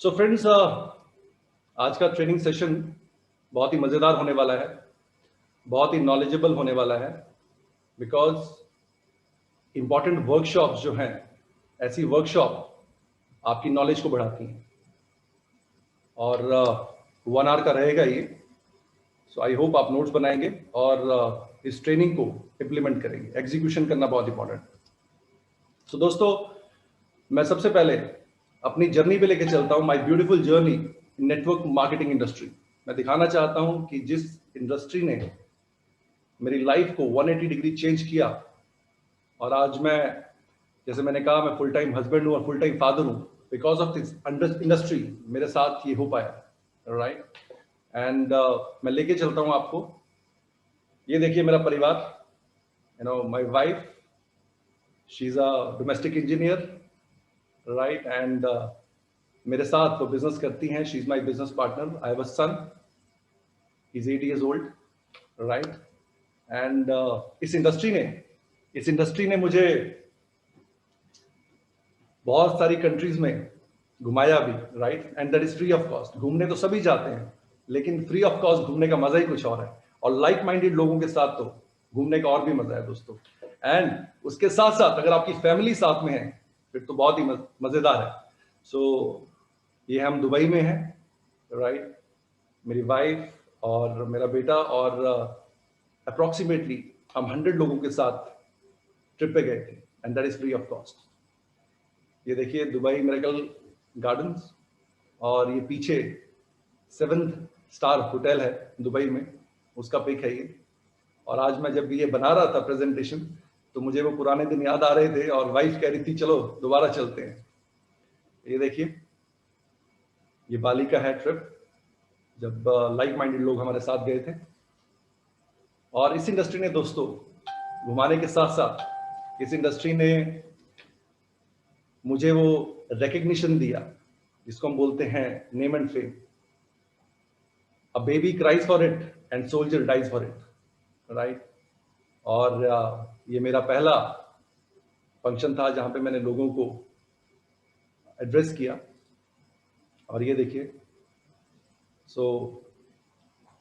So friends, आज का training session बहुत ही मज़ेदार होने वाला है, बहुत ही नॉलेजेबल होने वाला है। बिकॉज इम्पॉर्टेंट वर्कशॉप्स जो हैं, ऐसी वर्कशॉप आपकी नॉलेज को बढ़ाती हैं। और 1 आवर का रहेगा ये। सो आई होप आप नोट्स बनाएंगे और इस ट्रेनिंग को इम्प्लीमेंट करेंगे। एग्जीक्यूशन करना बहुत इंपॉर्टेंट। सो दोस्तों, मैं सबसे पहले अपनी जर्नी पे लेके चलता हूँ, my beautiful journey in network marketing industry. मैं दिखाना चाहता हूँ कि जिस इंडस्ट्री ने मेरी लाइफ को 180 डिग्री चेंज किया, और आज मैं, जैसे मैंने कहा, मैं फुल टाइम हस्बैंड हूँ और फुल टाइम फादर हूँ। बिकॉज ऑफ दिस इंडस्ट्री मेरे साथ ये हो पाया, राइट। एंड मैं लेके चलता हूँ आपको। ये देखिए मेरा परिवार, my wife, she is a domestic engineer, right. And मेरे साथ वो बिजनेस करती हैं। She is my business partner. I have a son, he is 8 years old, right. And इस इंडस्ट्री ने मुझे बहुत सारी कंट्रीज में घुमाया भी, right. And that is free of cost. घूमने तो सभी जाते हैं, लेकिन फ्री ऑफ कॉस्ट घूमने का मजा ही कुछ और है। और लाइक माइंडेड लोगों के साथ तो घूमने का और भी मजा है दोस्तों। एंड उसके साथ साथ अगर आपकी फैमिली साथ में है, फिर तो बहुत ही मजेदार है। सो ये हम दुबई में हैं, राइट। मेरी वाइफ और मेरा बेटा, और अप्रोक्सीमेटली हम 100 लोगों के साथ ट्रिप पे गए थे, and that is free of cost. ये देखिए दुबई मिरेकल गार्डन्स, और ये पीछे 7th स्टार होटल है दुबई में, उसका पिक है ये। और आज मैं जब ये बना रहा था प्रेजेंटेशन, तो मुझे वो पुराने दिन याद आ रहे थे, और वाइफ कह रही थी चलो दोबारा चलते हैं। ये देखिए, ये बाली का है ट्रिप, जब लाइक माइंडेड लोग हमारे साथ गए थे। और इस इंडस्ट्री ने दोस्तों घुमाने के साथ साथ, इस इंडस्ट्री ने मुझे वो रिकग्निशन दिया जिसको हम बोलते हैं name and fame. A baby cries for it and soldier dies for it, right. और ये मेरा पहला फंक्शन था जहां पे मैंने लोगों को एड्रेस किया। और ये देखिए, सो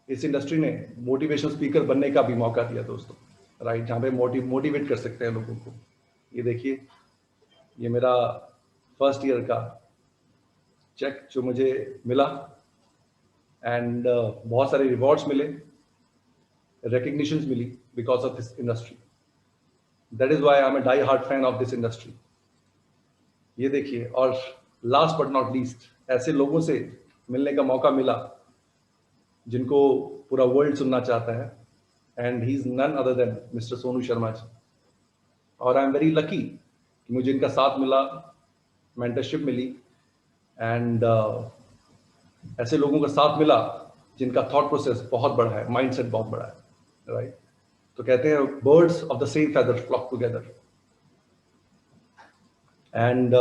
इस इंडस्ट्री ने मोटिवेशनल स्पीकर बनने का भी मौका दिया दोस्तों, राइट, जहां पे मोटिवेट कर सकते हैं लोगों को। ये देखिए, ये मेरा फर्स्ट ईयर का चेक जो मुझे मिला, एंड बहुत सारे रिवॉर्ड्स मिले, रिकग्निशंस मिली because of this industry. That is why I am a die hard fan of this industry. ये देखिए, और लास्ट बट नॉट लीस्ट, ऐसे लोगों से मिलने का मौका मिला जिनको पूरा वर्ल्ड सुनना चाहता है, and he is none other than mister Sonu Sharma ji. और आई एम वेरी लकी कि मुझे इनका साथ मिला, मेंटरशिप मिली, एंड ऐसे लोगों का साथ मिला जिनका थॉट प्रोसेस बहुत बड़ा है, माइंडसेट बहुत बड़ा है, राइट। तो कहते हैं birds of the same feather flock together. And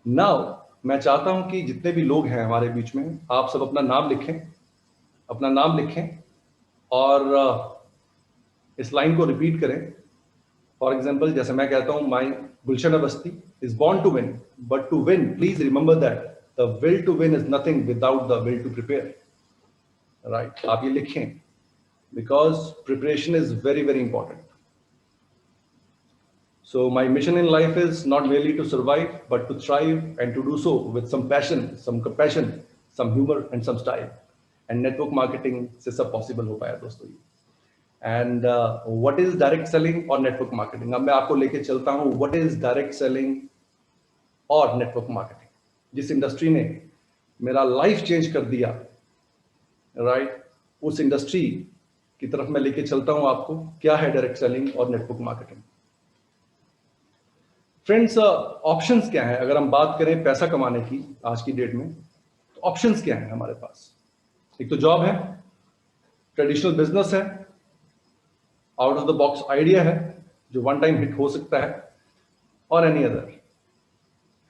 now मैं चाहता हूं कि जितने भी लोग हैं हमारे बीच में, आप सब अपना नाम लिखें, अपना नाम लिखें, और इस लाइन को रिपीट करें। फॉर एग्जाम्पल, जैसे मैं कहता हूं, my Gulshan Avasthi is born to win, but to win please remember that the will to win is nothing without the will to prepare, right. आप ये लिखें, because preparation is very very important. So my mission in life is not merely to survive, but to thrive, and to do so with some passion, some compassion, some humor and some style. And network marketing से सब possible हो पाया दोस्तों ये। And what is direct selling और network marketing? अब मैं आपको लेके चलता हूँ what is direct selling और network marketing, जिस इंडस्ट्री ने मेरा लाइफ चेंज कर दिया, राइट। उस इंडस्ट्री की तरफ मैं लेके चलता हूँ आपको। क्या है डायरेक्ट सेलिंग और नेटवर्क मार्केटिंग? फ्रेंड्स, ऑप्शंस क्या है? अगर हम बात करें पैसा कमाने की आज की डेट में, तो ऑप्शंस क्या है हमारे पास? एक तो जॉब है, ट्रेडिशनल बिजनेस है, out of the box idea है जो वन टाइम हिट हो सकता है, और any other,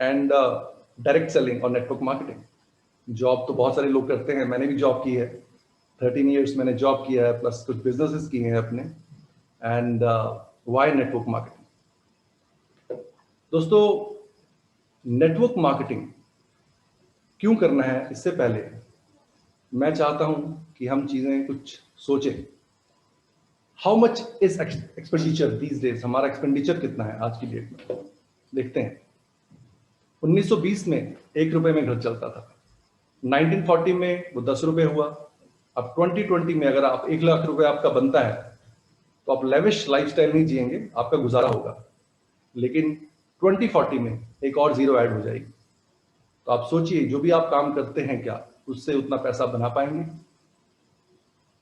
and direct selling और नेटवर्क मार्केटिंग। जॉब तो बहुत सारे लोग करते हैं, मैंने भी जॉब की है, 13 years मैंने जॉब किया है, प्लस कुछ बिजनेसेस किए हैं अपने। And why network marketing? दोस्तों, नेटवर्क मार्केटिंग क्यों करना है, इससे पहले मैं चाहता हूं कि हम चीजें कुछ सोचें। How much is expenditure these days, हमारा एक्सपेंडिचर कितना है आज की डेट में, देखते हैं। 1920 में 1 रुपए में घर चलता था, 1940 में वो 10 रुपए हुआ। अब 2020 में अगर आप 1 लाख रुपए आपका बनता है तो आप लेविश लाइफस्टाइल नहीं जिएंगे, आपका गुजारा होगा। लेकिन 2040 में एक और जीरो ऐड हो जाएगी। तो आप सोचिए, जो भी आप काम करते हैं क्या उससे उतना पैसा बना पाएंगे?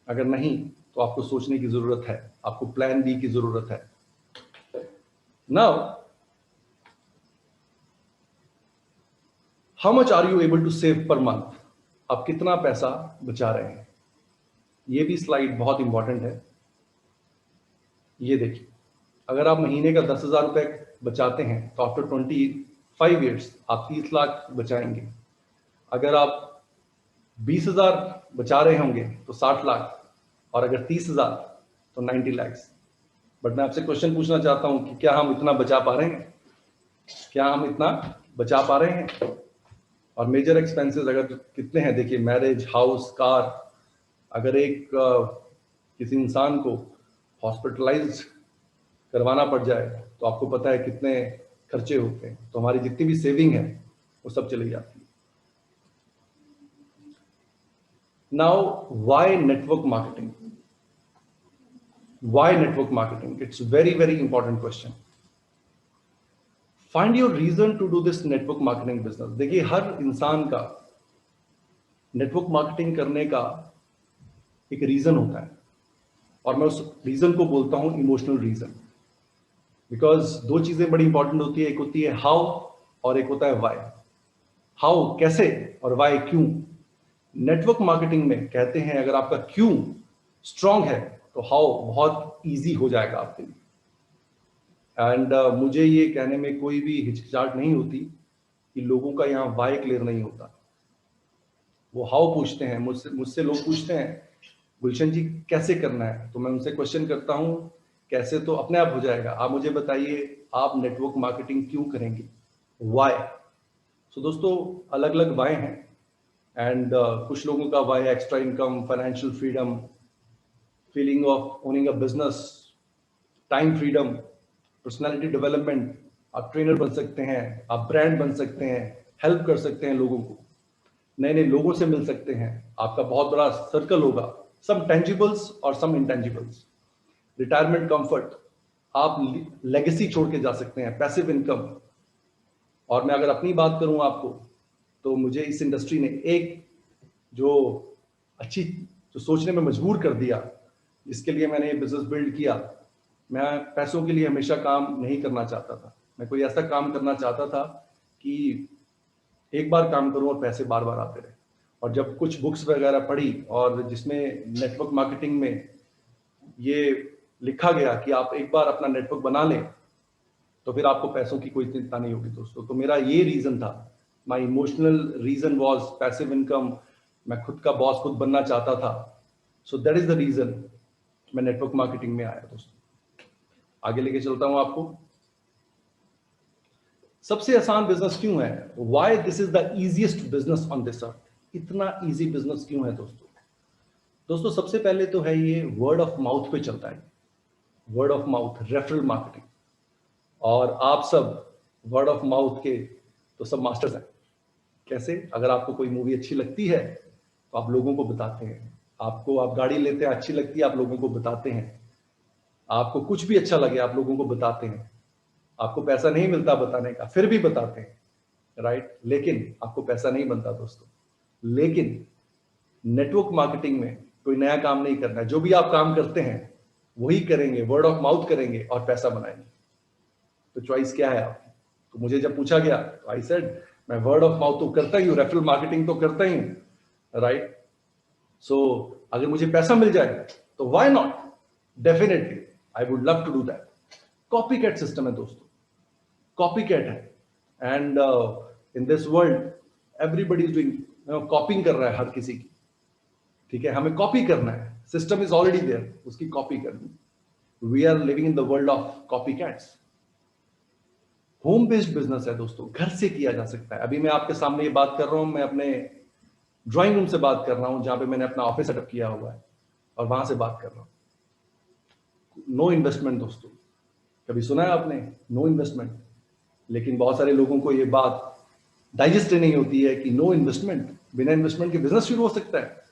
अगर नहीं तो आपको सोचने की जरूरत है, आपको प्लान बी की जरूरत है। Now how much are you able to save per month, आप कितना पैसा बचा रहे हैं? ये भी स्लाइड बहुत इंपॉर्टेंट है। ये देखिए, अगर आप महीने का 10,000 रुपए बचाते हैं तो आफ्टर 25 ईयर्स आप 30 लाख बचाएंगे। अगर आप 20,000 बचा रहे होंगे तो 60 लाख, और अगर 30,000 तो 90 लैक्स। बट मैं आपसे क्वेश्चन पूछना चाहता हूं कि क्या हम इतना बचा पा रहे हैं? क्या हम इतना बचा पा रहे हैं? और मेजर एक्सपेंसेस अगर कितने हैं देखिए, मैरिज, हाउस, कार। अगर एक किसी इंसान को हॉस्पिटलाइज करवाना पड़ जाए तो आपको पता है कितने खर्चे होते हैं। तो हमारी जितनी भी सेविंग है वो सब चली जाती है। Now why network marketing? Why network marketing? It's very, very important question. Find your reason to do this network marketing business. देखिए, हर इंसान का नेटवर्क मार्केटिंग करने का एक रीजन होता है, और मैं उस रीजन को बोलता हूं इमोशनल रीजन। बिकॉज दो चीजें बड़ी इंपॉर्टेंट होती है, एक होती है हाउ और एक होता है वाई। हाउ कैसे, और वाई क्यों। नेटवर्क मार्केटिंग में कहते हैं अगर आपका क्यों स्ट्रांग है तो हाउ बहुत इजी हो जाएगा आपके लिए। एंड मुझे ये कहने में कोई भी हिचकिचाहट नहीं होती कि लोगों का यहाँ वाई क्लियर नहीं होता। वो हाउ पूछते हैं, मुझसे लोग पूछते हैं गुलशन जी कैसे करना है, तो मैं उनसे क्वेश्चन करता हूँ कैसे तो अपने आप हो जाएगा, आप मुझे बताइए आप नेटवर्क मार्केटिंग क्यों करेंगे, वाई। सो दोस्तों, अलग अलग वाई हैं। एंड कुछ लोगों का why extra income, financial freedom, feeling of owning a business, time freedom, personality development. आप ट्रेनर बन सकते हैं, आप ब्रांड बन सकते हैं, हेल्प कर सकते हैं लोगों को, नए नए लोगों से मिल सकते हैं, आपका बहुत बड़ा सर्कल होगा, सम टेंजिबल्स और सम इंटेंजिबल्स। रिटायरमेंट कंफर्ट, आप लेगेसी छोड़ के जा सकते हैं, पैसिव इनकम। और मैं अगर अपनी बात करूं आपको, तो मुझे इस इंडस्ट्री ने एक जो अच्छी जो सोचने में मजबूर कर दिया, जिसके लिए मैंने ये बिजनेस बिल्ड किया। मैं पैसों के लिए हमेशा काम नहीं करना चाहता था, मैं कोई ऐसा काम करना चाहता था कि एक बार काम करूं और पैसे बार बार आते रहे। और जब कुछ बुक्स वगैरह पढ़ी और जिसमें नेटवर्क मार्केटिंग में ये लिखा गया कि आप एक बार अपना नेटवर्क बना लें तो फिर आपको पैसों की कोई चिंता नहीं होगी दोस्तों। तो मेरा ये रीजन था, my emotional reason was passive income. मैं खुद का बॉस खुद बनना चाहता था। So that is the reason मैं नेटवर्क मार्केटिंग में आया दोस्तों। आगे लेके चलता हूं आपको। सबसे आसान बिजनेस क्यों है, why this is the easiest business on this earth. इतना इजी बिजनेस क्यों है दोस्तों? दोस्तों, सबसे पहले तो है ये वर्ड ऑफ माउथ पे चलता है। Word of mouth, referral marketing. और आप सब वर्ड ऑफ माउथ के तो सब मास्टर्स हैं। कैसे? अगर आपको कोई मूवी अच्छी लगती है तो आप लोगों को बताते हैं। आपको, आप गाड़ी लेते हैं अच्छी लगती है, आप लोगों को बताते हैं। आपको कुछ भी अच्छा लगे आप लोगों को बताते हैं। आपको पैसा नहीं मिलता बताने का, फिर भी बताते हैं, राइट? लेकिन आपको पैसा नहीं बनता दोस्तों। लेकिन नेटवर्क मार्केटिंग में कोई नया काम नहीं करना है, जो भी आप काम करते हैं वही करेंगे, वर्ड ऑफ माउथ करेंगे और पैसा बनाएंगे। तो चॉइस क्या है आपकी? तो मुझे जब पूछा गया तो आई सेड मैं वर्ड ऑफ माउथ तो करता ही हूँ, रेफरल मार्केटिंग तो करता ही हूँ, राइट? सो अगर मुझे पैसा मिल जाए तो why not, definitely I would love to do that. Copy cat system है दोस्तों, कॉपी कैट है। And in this world everybody is doing, copying कर रहा है हर किसी की, ठीक है? हमें कॉपी करना है, सिस्टम इज ऑलरेडी देयर, उसकी कॉपी करनी। We are living in the world of copy cats. Home based business है दोस्तों, घर से किया जा सकता है। अभी मैं आपके सामने ये बात कर रहा हूं, मैं अपने ड्राइंग रूम से बात कर रहा हूं, जहां पे मैंने अपना ऑफिस सेटअप किया हुआ है, और वहां से बात कर रहा हूं। नो इन्वेस्टमेंट दोस्तों, कभी सुना है आपने नो इन्वेस्टमेंट? लेकिन बहुत सारे लोगों को ये बात डाइजेस्ट नहीं होती है कि नो इन्वेस्टमेंट, बिना इन्वेस्टमेंट के बिजनेस शुरू हो सकता है,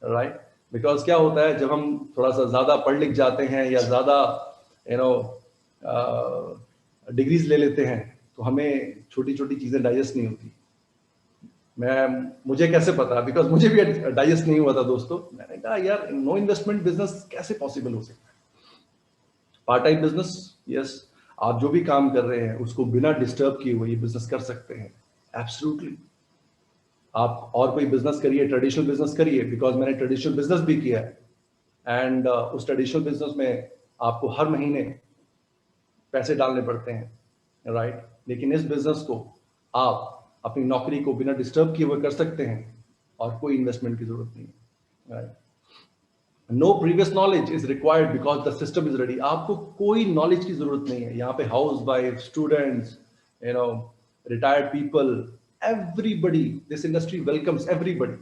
राइट? बिकॉज क्या होता है, जब हम थोड़ा सा ज्यादा पढ़ लिख जाते हैं या ज्यादा डिग्रीज ले लेते हैं, तो हमें छोटी छोटी चीजें डाइजेस्ट नहीं होती। मुझे कैसे पता, बिकॉज मुझे भी डाइजेस्ट नहीं हुआ था दोस्तों। मैंने कहा यार नो इन्वेस्टमेंट बिजनेस कैसे पॉसिबल हो सकता है? पार्ट टाइम बिजनेस, यस, आप जो भी काम कर रहे हैं उसको बिना डिस्टर्ब किए हुए ये बिजनेस कर सकते हैं, एब्सोल्युटली। आप और कोई बिजनेस करिए, ट्रेडिशनल बिजनेस करिए, बिकॉज मैंने ट्रेडिशनल बिजनेस भी किया है, एंड उस ट्रेडिशनल बिजनेस में आपको हर महीने पैसे डालने पड़ते हैं, राइट? लेकिन इस बिजनेस को आप अपनी नौकरी को बिना डिस्टर्ब किए हुए कर सकते हैं, और कोई इन्वेस्टमेंट की जरूरत नहीं है, right? No previous knowledge is required because the system is ready. आपको कोई नॉलेज की जरूरत नहीं है। यहाँ पे house wife, students, retired people, everybody, this industry welcomes everybody,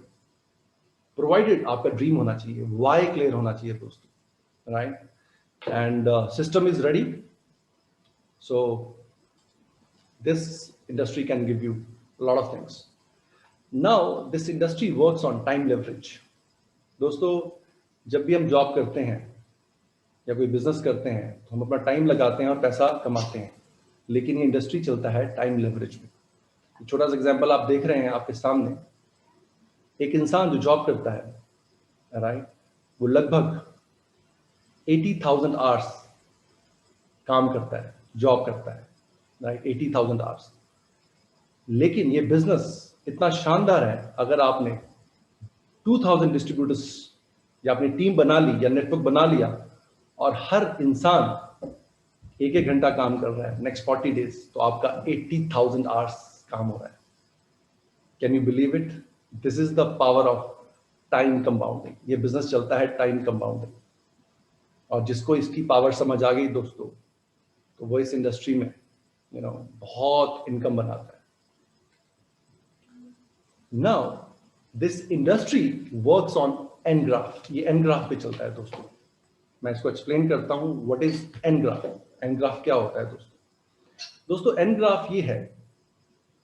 provided आपका ड्रीम होना चाहिए, वाई क्लियर होना चाहिए दोस्तों, right? And system is ready, so this industry can give you lot of things. Now this industry works on time leverage. दोस्तों, जब भी हम जॉब करते हैं या कोई बिजनेस करते हैं, तो हम अपना टाइम लगाते हैं और पैसा कमाते हैं, लेकिन ये इंडस्ट्री चलता है टाइम लेवरेज में। छोटा सा एग्जांपल आप देख रहे हैं आपके सामने, एक इंसान जो जॉब करता है, राइट, वो लगभग 80,000 आवर्स काम करता है, जॉब करता है, राइट, 80,000 आवर्स। लेकिन ये बिजनेस इतना शानदार है, अगर आपने 2000 डिस्ट्रीब्यूटर्स या अपनी टीम बना ली या नेटवर्क बना लिया, और हर इंसान एक एक घंटा काम कर रहा है नेक्स्ट 40 डेज, तो आपका 80,000 आवर्स काम हो रहा है। Can you believe it? This is the power of time compounding. ये बिजनेस चलता है टाइम कंपाउंडिंग, और जिसको इसकी पावर समझ आ गई दोस्तों, तो वो इस इंडस्ट्री में बहुत इनकम बनाता है। Now this industry works on N graph. ये एन ग्राफ पे चलता है दोस्तों। मैं इसको एक्सप्लेन करता हूं, what is N graph. N graph क्या होता है दोस्तों? एन ग्राफ ये है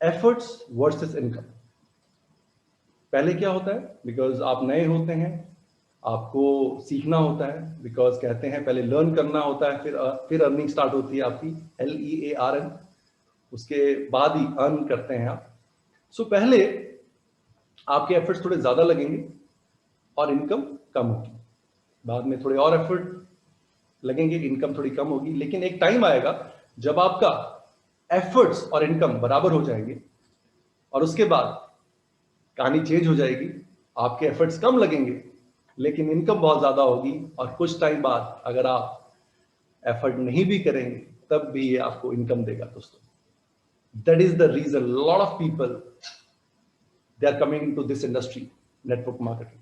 एफर्ट्स वर्सेस इनकम। पहले क्या होता है, बिकॉज आप नए होते हैं, आपको सीखना होता है, बिकॉज कहते हैं पहले लर्न करना होता है, फिर अर्निंग स्टार्ट होती है आपकी, LEARN, उसके बाद ही अर्न करते हैं आप। सो पहले आपके एफर्ट्स थोड़े ज्यादा लगेंगे और इनकम कम होगी, बाद में थोड़े और एफर्ट लगेंगे, इनकम थोड़ी कम होगी। लेकिन एक टाइम आएगा जब आपका एफर्ट्स और इनकम बराबर हो जाएंगे, और उसके बाद कहानी चेंज हो जाएगी। आपके एफर्ट्स कम लगेंगे लेकिन इनकम बहुत ज्यादा होगी, और कुछ टाइम बाद अगर आप एफर्ट नहीं भी करेंगे तब भी ये आपको इनकम देगा दोस्तों। That is the reason lot of people they are coming to this industry, network marketing,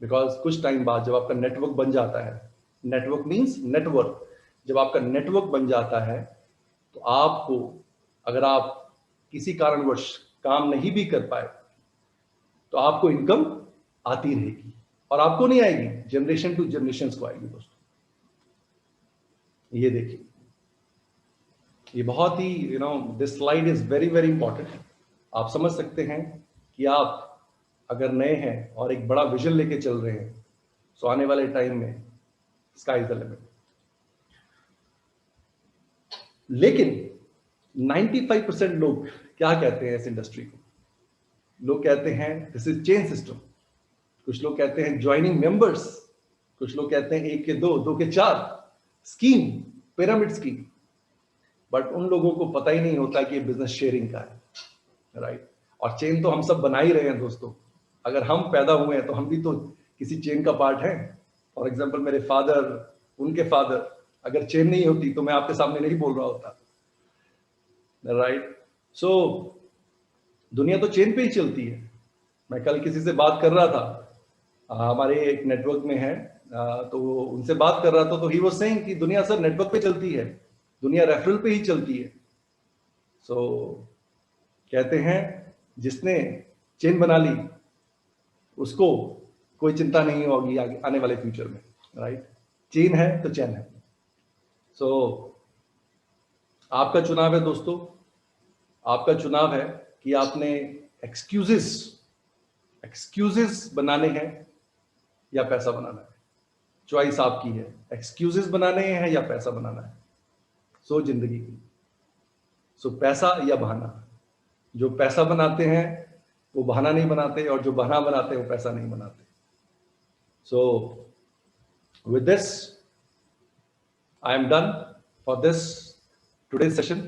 because कुछ टाइम बाद जब आपका नेटवर्क बन जाता है, नेटवर्क मीन्स नेटवर्क, जब आपका नेटवर्क बन जाता है, तो आपको, अगर आप किसी कारणवश काम नहीं भी कर पाए, तो आपको इनकम आती रहेगी, और आपको नहीं आएगी, जनरेशन टू जनरेशन को आएगी दोस्तों। ये देखिए, ये बहुत ही this slide is very very important. आप समझ सकते हैं कि आप अगर नए हैं और एक बड़ा विजन लेके चल रहे हैं, तो आने वाले टाइम में स्काई इज द लिमिट। लेकिन 95% लोग क्या कहते हैं इस इंडस्ट्री को? लोग कहते हैं दिस इज चेन सिस्टम, कुछ लोग कहते हैं ज्वाइनिंग मेंबर्स, कुछ लोग कहते हैं 1 के 2, 2 के 4 स्कीम, पिरामिड स्कीम। बट उन लोगों को पता ही नहीं होता कि ये बिजनेस शेयरिंग का है, राइट? और चेन तो हम सब बना ही रहे हैं दोस्तों। अगर हम पैदा हुए हैं तो हम भी तो किसी चेन का पार्ट है। फॉर एग्जाम्पल, मेरे फादर, उनके फादर, अगर चेन नहीं होती तो मैं आपके सामने नहीं बोल रहा होता, राइट? सो दुनिया तो चेन पे ही चलती है। मैं कल किसी से बात कर रहा था, हमारे एक नेटवर्क में है, तो उनसे बात कर रहा था, तो ही वाज सेइंग कि दुनिया सर नेटवर्क पे चलती है, दुनिया रेफरल पे ही चलती है। सो कहते हैं जिसने चेन बना ली उसको कोई चिंता नहीं होगी आगे आने वाले फ्यूचर में, राइट। चेन है तो चैन है। सो आपका चुनाव है दोस्तों, आपका चुनाव है कि आपने एक्सक्यूजेस बनाने हैं या पैसा बनाना है। चॉइस आपकी है, एक्सक्यूजेस बनाने हैं या पैसा बनाना है। सो जिंदगी की, सो पैसा या बहाना। जो पैसा बनाते हैं वो बहाना नहीं बनाते, और जो बहाना बनाते हैं वो पैसा नहीं बनाते। So with this I am done for this today's session.